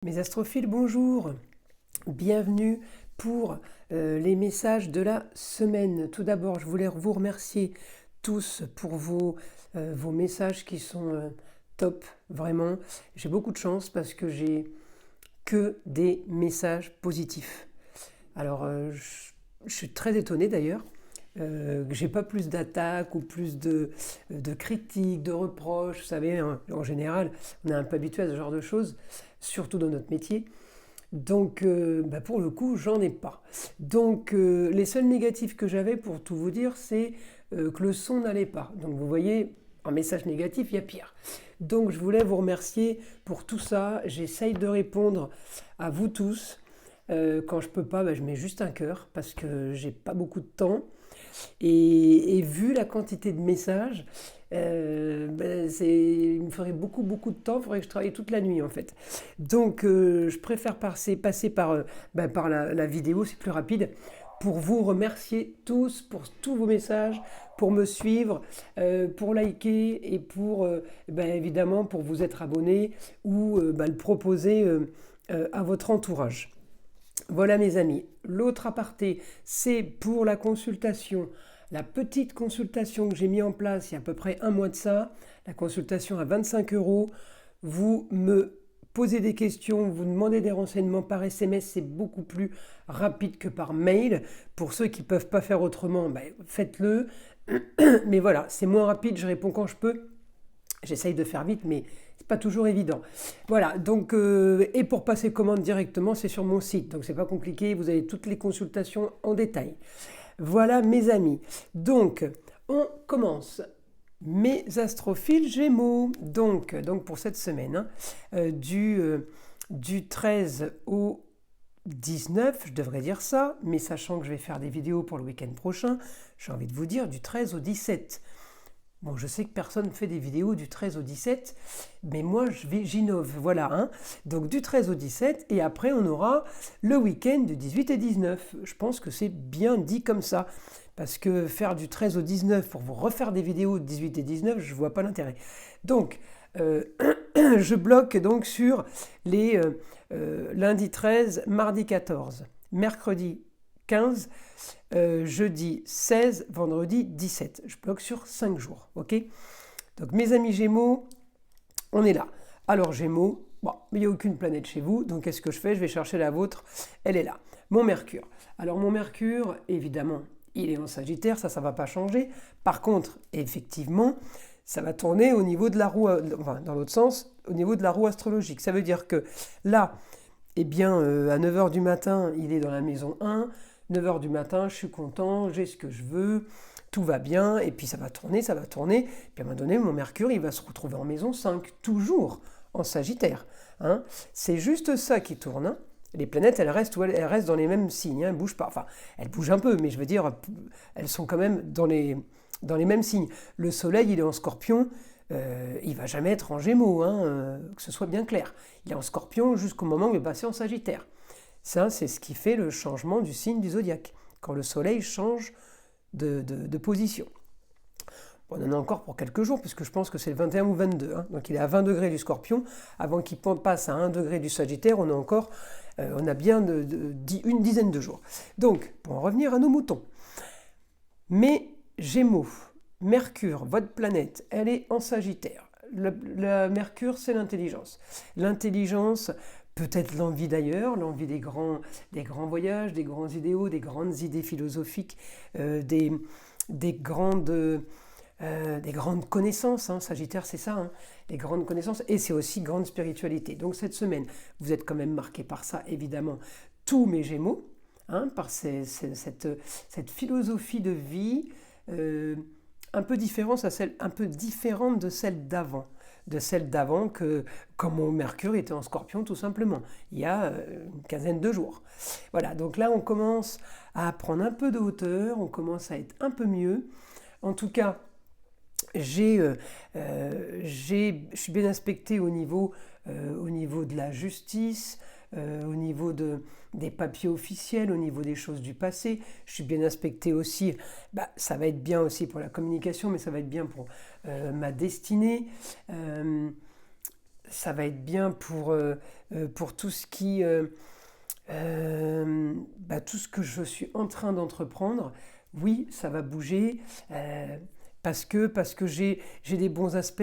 Mes astrophiles, bonjour, bienvenue pour les messages de la semaine. Tout d'abord, je voulais vous remercier tous pour vos messages qui sont top, vraiment. J'ai beaucoup de chance parce que j'ai que des messages positifs. Alors, je suis très étonné d'ailleurs que j'ai pas plus d'attaques ou plus de critiques, de reproches. Vous savez, en général, on est un peu habitué à ce genre de choses, surtout dans notre métier. Donc, pour le coup, j'en ai pas. Donc, les seuls négatifs que j'avais, pour tout vous dire, c'est que le son n'allait pas. Donc, vous voyez, un message négatif, il y a pire. Donc, je voulais vous remercier pour tout ça. J'essaye de répondre à vous tous. Quand je peux pas, je mets juste un cœur parce que j'ai pas beaucoup de temps. Et vu la quantité de messages, il me ferait beaucoup de temps, il faudrait que je travaille toute la nuit en fait. Donc je préfère passer par la vidéo, c'est plus rapide, pour vous remercier tous pour tous vos messages, pour me suivre, pour liker et pour évidemment pour vous être abonné ou le proposer à votre entourage. Voilà mes amis. L'autre aparté, c'est pour la consultation. La petite consultation que j'ai mis en place il y a à peu près un mois de ça, la consultation à 25 euros. Vous me posez des questions, vous demandez des renseignements par SMS, c'est beaucoup plus rapide que par mail. Pour ceux qui ne peuvent pas faire autrement, faites-le. Mais voilà, c'est moins rapide, je réponds quand je peux. J'essaye de faire vite, mais c'est pas toujours évident. Voilà, donc, et pour passer commande directement, c'est sur mon site, donc c'est pas compliqué, vous avez toutes les consultations en détail. Voilà mes amis. Donc, on commence. Mes astrophiles Gémeaux. Donc pour cette semaine, du 13 au 19, je devrais dire ça, mais sachant que je vais faire des vidéos pour le week-end prochain, j'ai envie de vous dire du 13 au 17. Bon, je sais que personne ne fait des vidéos du 13 au 17, mais moi j'innove, voilà. Donc du 13 au 17, et après on aura le week-end du 18 et 19. Je pense que c'est bien dit comme ça, parce que faire du 13 au 19 pour vous refaire des vidéos de 18 et 19, je ne vois pas l'intérêt. Donc, je bloque donc sur les lundi 13, mardi 14, mercredi 15, jeudi 16, vendredi 17. Je bloque sur 5 jours, ok? Donc mes amis Gémeaux, on est là. Alors Gémeaux, il n'y a aucune planète chez vous, donc qu'est-ce que je fais? Je vais chercher la vôtre, elle est là. Mon Mercure. Alors mon Mercure, évidemment, il est en Sagittaire, ça ne va pas changer. Par contre, effectivement, ça va tourner au niveau de la roue, enfin dans l'autre sens, au niveau de la roue astrologique. Ça veut dire que là, à 9h du matin, il est dans la maison 1, 9h du matin, je suis content, j'ai ce que je veux, tout va bien, et puis ça va tourner, puis à un moment donné, mon Mercure, il va se retrouver en maison 5, toujours en Sagittaire. C'est juste ça qui tourne. Les planètes, elles restent dans les mêmes signes, elles ne bougent pas. Enfin, elles bougent un peu, mais je veux dire, elles sont quand même dans les mêmes signes. Le Soleil, il est en Scorpion, il ne va jamais être en Gémeaux, que ce soit bien clair. Il est en Scorpion jusqu'au moment où il est passé en Sagittaire. Ça, c'est ce qui fait le changement du signe du zodiaque, quand le Soleil change de position. On en a encore pour quelques jours, puisque je pense que c'est le 21 ou 22. Donc il est à 20 degrés du Scorpion. Avant qu'il passe à 1 degré du Sagittaire, on a bien une dizaine de jours. Donc, pour en revenir à nos moutons. Mais Gémeaux, Mercure, votre planète, elle est en Sagittaire. Le Mercure, c'est l'intelligence. L'intelligence, peut-être l'envie d'ailleurs, l'envie des grands voyages, des grands idéaux, des grandes idées philosophiques, des grandes connaissances. Sagittaire, c'est ça, les grandes connaissances, et c'est aussi grande spiritualité. Donc cette semaine, vous êtes quand même marqués par ça, évidemment, tous mes Gémeaux, par cette philosophie de vie un peu différente de celle d'avant. Que quand mon Mercure était en Scorpion, tout simplement, il y a une quinzaine de jours. Voilà, donc là on commence à prendre un peu de hauteur, on commence à être un peu mieux. En tout cas, je suis bien aspecté au niveau de la justice, au niveau des papiers officiels, au niveau des choses du passé. Je suis bien aspecté aussi, ça va être bien aussi pour la communication, mais ça va être bien pour ma destinée. ça va être bien pour tout ce qui, tout ce que je suis en train d'entreprendre. Oui, ça va bouger. Parce que j'ai des bons aspects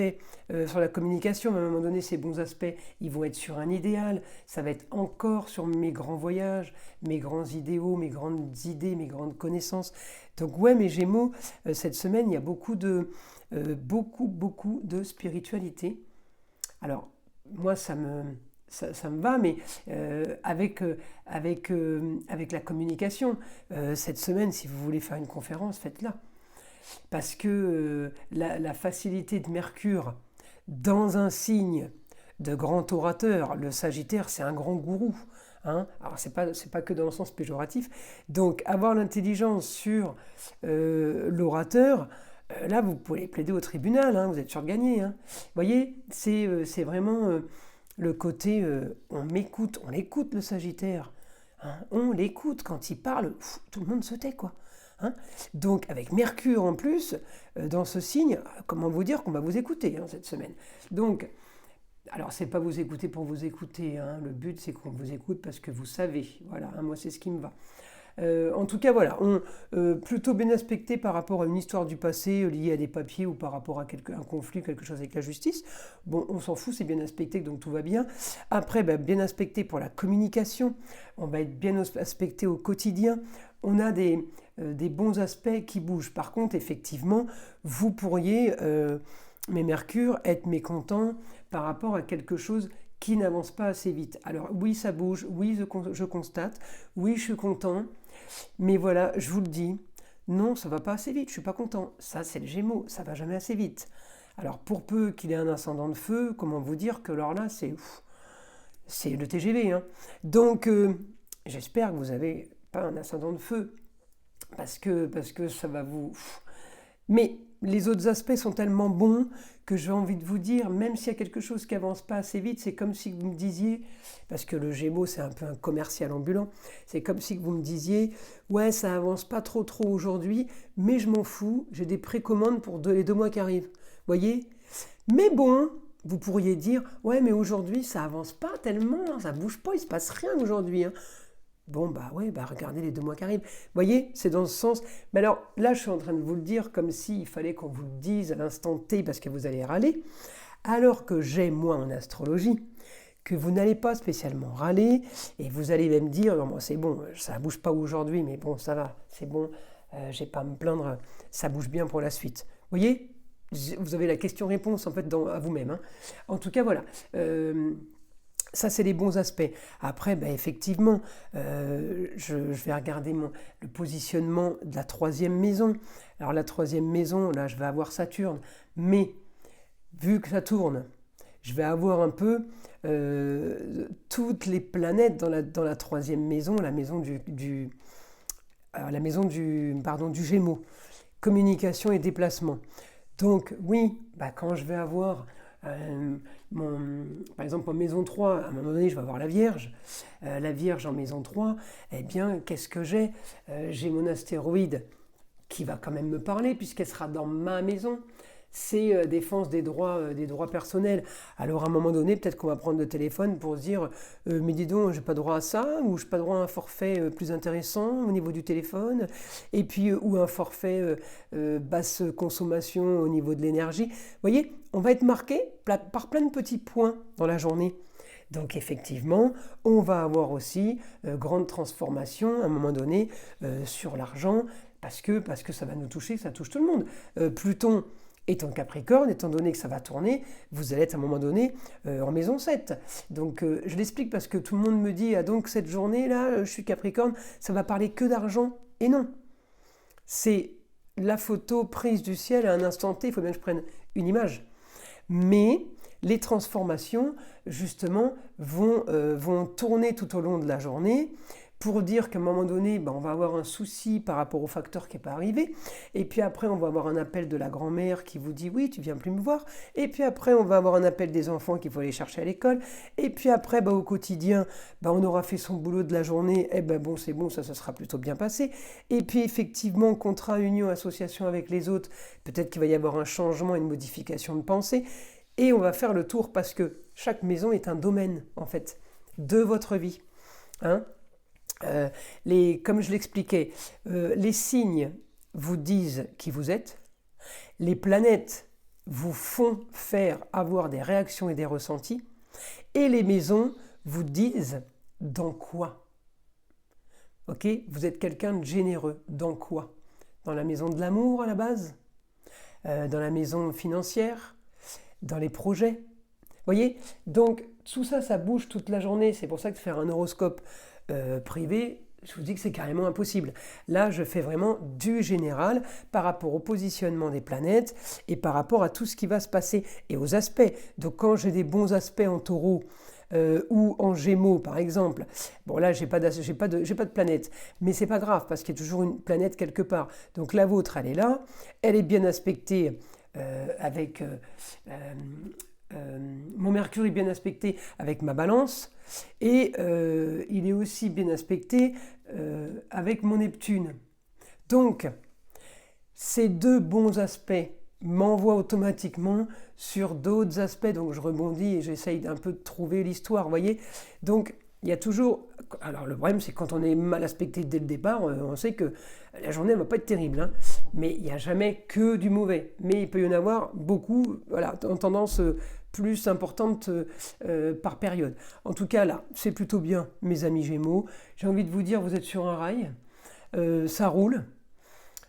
sur la communication, mais à un moment donné, ces bons aspects, ils vont être sur un idéal, ça va être encore sur mes grands voyages, mes grands idéaux, mes grandes idées, mes grandes connaissances. Donc ouais, mes Gémeaux, cette semaine, il y a beaucoup de spiritualité. Alors, moi, ça me va, mais avec la communication, cette semaine, si vous voulez faire une conférence, faites-la. Parce que la facilité de Mercure dans un signe de grand orateur, le Sagittaire, c'est un grand gourou. Hein. Alors, c'est pas que dans le sens péjoratif. Donc, avoir l'intelligence sur l'orateur, là, vous pouvez plaider au tribunal, hein, vous êtes sûr de gagner. Hein. Vous voyez, c'est vraiment le côté on écoute le Sagittaire. Hein, on l'écoute quand il parle, tout le monde se tait, quoi. Hein. Donc avec Mercure en plus, dans ce signe, comment vous dire qu'on va vous écouter cette semaine. Donc, alors c'est pas vous écouter pour vous écouter, hein. Le but c'est qu'on vous écoute parce que vous savez, voilà, hein, moi c'est ce qui me va. En tout cas, voilà, plutôt bien aspecté par rapport à une histoire du passé liée à des papiers ou par rapport à un conflit, quelque chose avec la justice. Bon, on s'en fout, c'est bien aspecté, donc tout va bien. Après, bien aspecté pour la communication, on va être bien aspecté au quotidien. On a des bons aspects qui bougent. Par contre, effectivement, vous pourriez, mes Mercure, être mécontent par rapport à quelque chose qui n'avance pas assez vite. Alors oui, ça bouge, oui, je constate, oui, je suis content, mais voilà, je vous le dis, non, ça va pas assez vite, je suis pas content. Ça, c'est le Gémeaux, ça va jamais assez vite. Alors pour peu qu'il ait un ascendant de feu, comment vous dire que alors là, c'est le TGV. Hein. Donc, j'espère que vous n'avez pas un ascendant de feu, parce que ça va vous... Mais les autres aspects sont tellement bons que j'ai envie de vous dire, même s'il y a quelque chose qui avance pas assez vite, c'est comme si vous me disiez, parce que le Gémeaux c'est un peu un commercial ambulant, c'est comme si vous me disiez, ouais ça avance pas trop aujourd'hui, mais je m'en fous, j'ai des précommandes pour les 2 mois qui arrivent, voyez. Mais bon, vous pourriez dire, ouais mais aujourd'hui ça avance pas tellement, ça bouge pas, il se passe rien aujourd'hui. Hein. Bon, regardez les 2 mois qui arrivent. Vous voyez, c'est dans ce sens. Mais alors, là, je suis en train de vous le dire comme s'il fallait qu'on vous le dise à l'instant T parce que vous allez râler. Alors que j'ai, moi, en astrologie, que vous n'allez pas spécialement râler et vous allez même dire, non, c'est bon, ça ne bouge pas aujourd'hui, mais bon, ça va, c'est bon, j'ai pas à me plaindre, ça bouge bien pour la suite. Vous voyez, vous avez la question-réponse en fait à vous-même. Hein. En tout cas, voilà. Ça, c'est les bons aspects. Après, effectivement, je vais regarder le positionnement de la 3e maison. Alors, la 3e maison, là, je vais avoir Saturne. Mais, vu que ça tourne, je vais avoir un peu toutes les planètes dans la 3e maison, la maison du Gémeaux. Communication et déplacement. Donc, oui, quand je vais avoir... par exemple en maison 3, à un moment donné je vais avoir la Vierge. La Vierge en maison 3, eh bien qu'est-ce que j'ai j'ai mon astéroïde qui va quand même me parler puisqu'elle sera dans ma maison. C'est défense des droits personnels. Alors à un moment donné, peut-être qu'on va prendre le téléphone pour se dire mais dis donc, j'ai pas droit à ça, ou j'ai pas droit à un forfait plus intéressant au niveau du téléphone, et puis ou un forfait basse consommation au niveau de l'énergie. Vous voyez, on va être marqué par plein de petits points dans la journée. Donc effectivement, on va avoir aussi grande transformation à un moment donné sur l'argent, parce que ça va nous toucher, ça touche tout le monde. Pluton étant Capricorne, étant donné que ça va tourner, vous allez être à un moment donné en maison 7. Donc je l'explique parce que tout le monde me dit, ah donc cette journée-là, je suis Capricorne, ça va parler que d'argent. Et non, c'est la photo prise du ciel à un instant T, il faut bien que je prenne une image. Mais les transformations, justement, vont tourner tout au long de la journée, pour dire qu'à un moment donné, on va avoir un souci par rapport au facteur qui n'est pas arrivé. Et puis après, on va avoir un appel de la grand-mère qui vous dit « oui, tu viens plus me voir ». Et puis après, on va avoir un appel des enfants qu'il faut aller chercher à l'école. Et puis après, au quotidien, on aura fait son boulot de la journée. Et bon, c'est bon, ça sera plutôt bien passé. Et puis effectivement, contrat, union, association avec les autres, peut-être qu'il va y avoir un changement, une modification de pensée. Et on va faire le tour parce que Chaque maison est un domaine, en fait, de votre vie. Hein. Comme je l'expliquais, les signes vous disent qui vous êtes, les planètes vous font avoir des réactions et des ressentis, et les maisons vous disent dans quoi. Ok, vous êtes quelqu'un de généreux, dans quoi? Dans la maison de l'amour à la base, dans la maison financière, dans les projets. Vous voyez, donc tout ça, ça bouge toute la journée. C'est pour ça que faire un horoscope privé, je vous dis que c'est carrément impossible. Là, je fais vraiment du général par rapport au positionnement des planètes et par rapport à tout ce qui va se passer et aux aspects. Donc quand j'ai des bons aspects en taureau ou en gémeaux par exemple, bon là j'ai pas de planète, mais c'est pas grave parce qu'il y a toujours une planète quelque part. Donc la vôtre, elle est là, elle est bien aspectée avec... mon Mercure est bien aspecté avec ma Balance et il est aussi bien aspecté avec mon Neptune. Donc, ces deux bons aspects m'envoient automatiquement sur d'autres aspects. Donc, je rebondis et j'essaye d'un peu de trouver l'histoire, vous voyez. Donc, il y a toujours... Alors, le problème, c'est quand on est mal aspecté dès le départ, on sait que la journée ne va pas être terrible. Hein. Mais il n'y a jamais que du mauvais. Mais il peut y en avoir beaucoup, voilà, en tendance plus importante par période. En tout cas, là, c'est plutôt bien, mes amis Gémeaux. J'ai envie de vous dire, vous êtes sur un rail. Ça roule.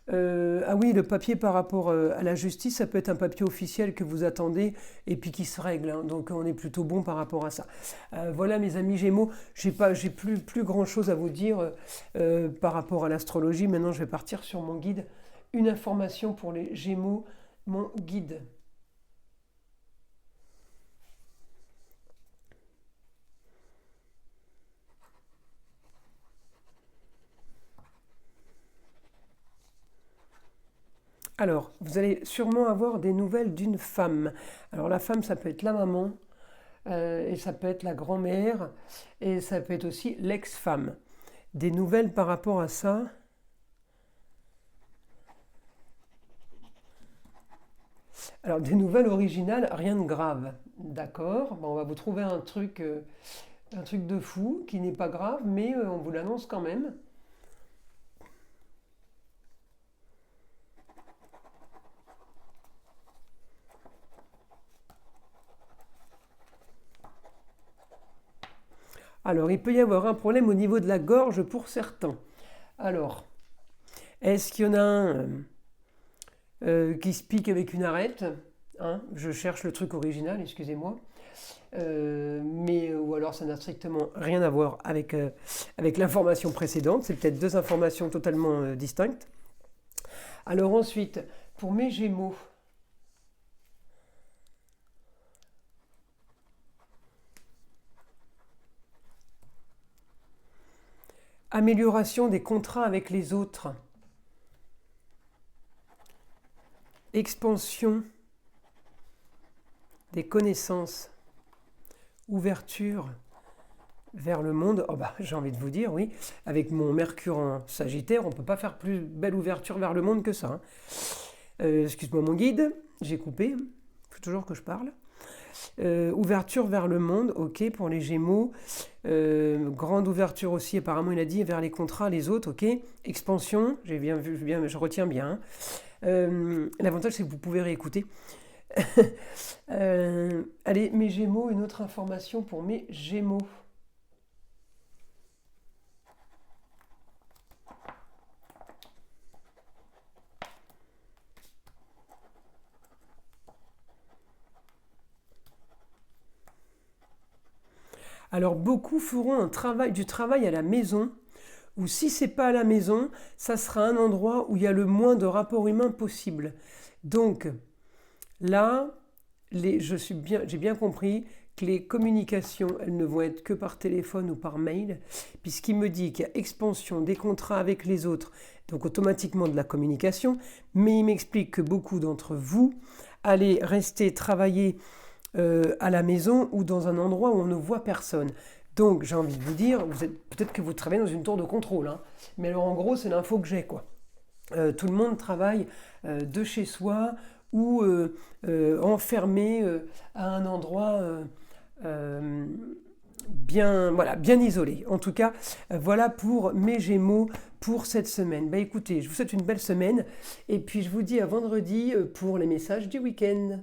Ah oui, le papier par rapport à la justice, ça peut être un papier officiel que vous attendez et puis qui se règle. Hein, donc on est plutôt bon par rapport à ça. Voilà mes amis Gémeaux, j'ai plus grand chose à vous dire par rapport à l'astrologie. Maintenant je vais partir sur mon guide. Une information pour les Gémeaux, mon guide. Alors, vous allez sûrement avoir des nouvelles d'une femme. Alors la femme, ça peut être la maman, et ça peut être la grand-mère, et ça peut être aussi l'ex-femme. Des nouvelles par rapport à ça. Alors des nouvelles originales, rien de grave. D'accord, bon, on va vous trouver un truc de fou qui n'est pas grave, mais on vous l'annonce quand même. Alors, il peut y avoir un problème au niveau de la gorge pour certains. Alors, est-ce qu'il y en a un qui se pique avec une arête? Hein, je cherche le truc original, excusez-moi. Ou alors ça n'a strictement rien à voir avec l'information précédente. C'est peut-être deux informations totalement distinctes. Alors ensuite, pour mes Gémeaux, amélioration des contrats avec les autres. Expansion des connaissances. Ouverture vers le monde. Oh bah, j'ai envie de vous dire, oui, avec mon Mercure en Sagittaire, on ne peut pas faire plus belle ouverture vers le monde que ça. Hein. Excuse-moi mon guide, j'ai coupé, il faut toujours que je parle. Ouverture vers le monde, ok, pour les Gémeaux. Grande ouverture aussi, apparemment il a dit, vers les contrats, les autres, ok. Expansion, j'ai bien vu, je retiens bien. L'avantage c'est que vous pouvez réécouter. Allez, mes Gémeaux, une autre information pour mes Gémeaux. Alors beaucoup feront du travail à la maison, ou si c'est pas à la maison, ça sera un endroit où il y a le moins de rapports humains possible. Donc là, j'ai bien compris que les communications, elles ne vont être que par téléphone ou par mail, puisqu'il me dit qu'il y a expansion des contrats avec les autres, donc automatiquement de la communication, mais il m'explique que beaucoup d'entre vous allez rester travailler à la maison ou dans un endroit où on ne voit personne. Donc j'ai envie de vous dire, peut-être que vous travaillez dans une tour de contrôle, hein, mais alors en gros c'est l'info que j'ai, quoi. Tout le monde travaille de chez soi ou enfermé à un endroit voilà, bien isolé. En tout cas, voilà pour mes Gémeaux pour cette semaine. Écoutez, je vous souhaite une belle semaine et puis je vous dis à vendredi pour les messages du week-end.